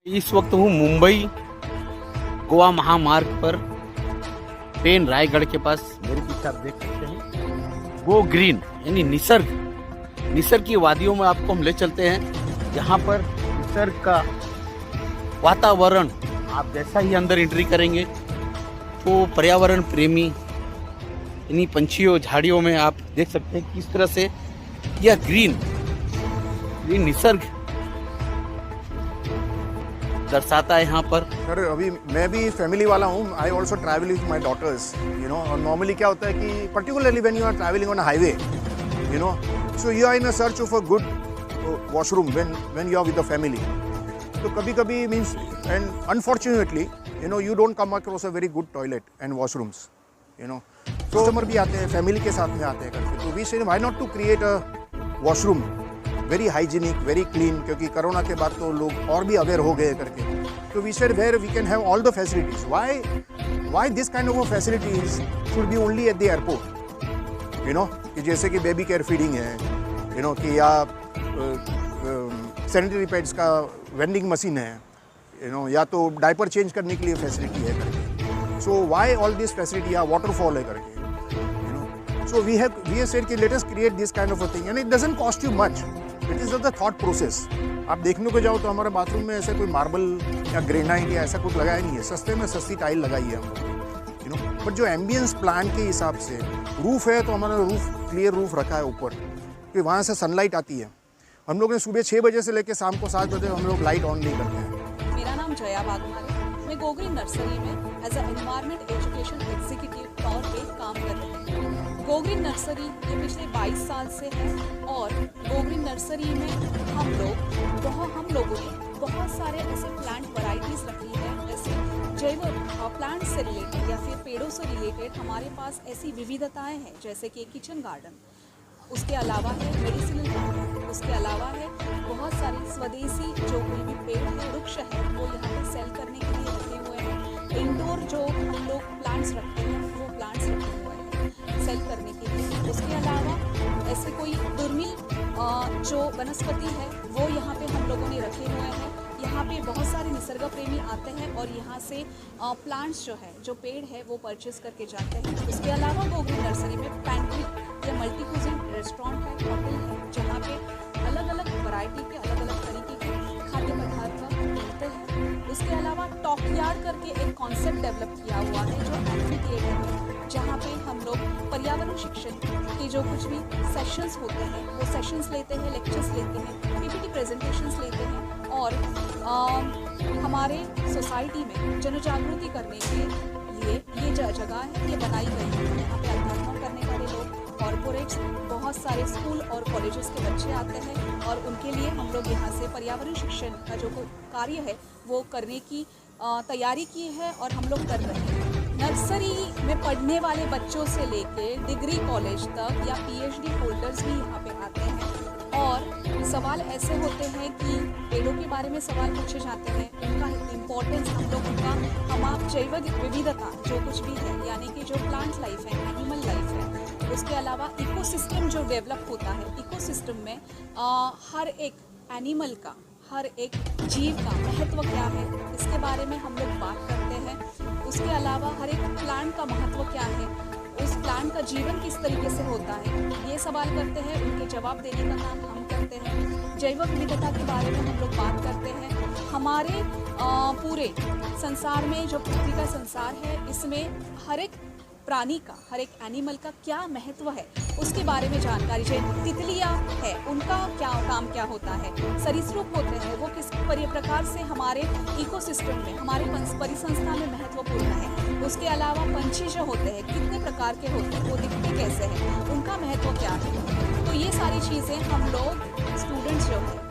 इस वक्त हूँ मुंबई गोवा महामार्ग पर पेन रायगढ़ के पास। मेरे पीछे आप देख सकते हैं गो ग्रीन यानी निसर्ग की वादियों में आपको हम ले चलते हैं। यहाँ पर निसर्ग का वातावरण आप जैसा ही अंदर एंट्री करेंगे तो पर्यावरण प्रेमी इन्हीं पंछियों झाड़ियों में आप देख सकते हैं किस तरह से यह ग्रीन निसर्ग दर्शाता है यहाँ पर। सर अभी मैं भी फैमिली वाला हूँ। I also travel with my daughters और नॉर्मली क्या होता है कि particularly when you are travelling on highway so you are in a search of a good washroom when you are with the family. तो कभी कभी means and unfortunately you don't come across a very good toilet and washrooms customer भी आते हैं family के साथ में आते हैं करके। तो we say why not to create a washroom very hygienic very clean, क्योंकि कोरोना के बाद तो लोग और भी अवेयर हो गए करके। तो we said where we can have all the facilities, why this kind of facilities should be only at the airport. कि जैसे कि बेबी केयर फीडिंग है कि या सैनिटरी पैड्स का वेंडिंग मशीन है या तो डायपर चेंज करने के लिए फैसिलिटी है करके। So why all this facility या वाटरफॉल है करके। So we have said कि let us create this kind of a thing and it doesn't cost you much. It is the thought process. आप देखने को जाओ तो हमारे बाथरूम में ऐसे कोई मार्बल या ग्रेनाइट या ऐसा कुछ लगाया नहीं है। सस्ते में सस्ती टाइल लगाई है हम लोग बट जो एम्बियंस प्लान के हिसाब से रूफ है तो हमारा रूफ क्लियर रूफ रखा है ऊपर कि वहाँ से सनलाइट आती है। हम लोग ने सुबह 6 बजे से लेकर शाम को 7 बजे हम लोग लाइट ऑन नहीं करते हैं। मेरा नाम जया बागमाली, मैं गो ग्रीन नर्सरी में as a environment education executive तौर पे काम कर रही हूँ। गो ग्रीन नर्सरी ये पिछले 22 साल से है और गो ग्रीन नर्सरी में हम लोगों ने बहुत सारे ऐसे प्लांट वैरायटीज़ रखी है। जैसे जैव प्लांट से रिलेटेड या फिर पेड़ों से रिलेटेड हमारे पास ऐसी विविधताएं हैं, जैसे कि किचन गार्डन, उसके अलावा है मेडिसिनल गार्डन, उसके अलावा है बहुत सारे स्वदेशी जो कोई भी पेड़ है वृक्ष है वो यहाँ पे सेल करने के लिए रखे हुए हैं। इंडोर जो हम लोग प्लांट्स रखते हैं वो प्लांट्स रखे हुए हैं सेल करने के लिए। उसके अलावा ऐसे कोई दुर्मिल जो वनस्पति है वो यहाँ पे हम लोगों ने रखे हुए हैं। यहाँ पे बहुत सारे निसर्ग प्रेमी आते हैं और यहाँ से प्लांट्स जो है जो पेड़ है वो परचेज करके जाते हैं। उसके अलावा गो ग्रीन नर्सरी में पैंट्री या मल्टी क्यूजिन रेस्टोरेंट है, होटल है, जहाँ पे अलग अलग वैरायटी के अलग अलग तरीके के खाद्य पदार्थ मिलते हैं। उसके अलावा टॉक यार्ड करके एक कॉन्सेप्ट डेवलप किया हुआ है जो एम्फी थिएटर है, जहाँ पे हम लोग पर्यावरण शिक्षण के जो कुछ भी सेशंस होते हैं वो सेशंस लेते हैं, लेक्चर्स लेते हैं, पीपीटी प्रेजेंटेशंस लेते हैं और हमारे सोसाइटी में जनजागृति करने के लिए ये जगह है ये बनाई गई है। यहाँ पे अध्यात्म करने वाले लोग, कॉरपोरेट्स, बहुत सारे स्कूल और कॉलेजेस के बच्चे आते हैं और उनके लिए हम लोग यहाँ से पर्यावरण शिक्षण का जो कार्य है वो करने की तैयारी की है और हम लोग कर रहे हैं। नर्सरी में पढ़ने वाले बच्चों से लेके डिग्री कॉलेज तक या पीएचडी होल्डर्स भी यहाँ पे आते हैं और सवाल ऐसे होते हैं कि पेड़ों के बारे में सवाल पूछे जाते हैं, उनका इम्पोर्टेंस हम लोग हम जैव विविधता जो कुछ भी है यानी कि जो प्लांट लाइफ है, एनिमल लाइफ है, उसके अलावा इकोसिस्टम जो डेवलप होता है, इकोसिस्टम में हर एक एनिमल का, हर एक जीव का महत्व क्या है इसके बारे में हम लोग बात करते हैं। उसके अलावा हर एक प्लांट का महत्व क्या है, उस प्लांट का जीवन किस तरीके से होता है, ये सवाल करते हैं, उनके जवाब देने का काम हम करते हैं। जैव विविधता के बारे में हम लोग बात करते हैं। हमारे पूरे संसार में जो पृथ्वी का संसार है इसमें हर एक प्राणी का, हर एक एनिमल का क्या महत्व है उसके बारे में जानकारी। जैसे तितलियाँ है उनका क्या काम क्या होता है, सरीसृप होते हैं वो किस प्रकार से हमारे इकोसिस्टम में, हमारे परिसंस्था में महत्वपूर्ण है। उसके अलावा पंछी जो होते हैं कितने प्रकार के होते हैं, वो दिखते कैसे हैं, उनका महत्व क्या है। तो ये सारी चीज़ें हम लोग स्टूडेंट्स जो हैं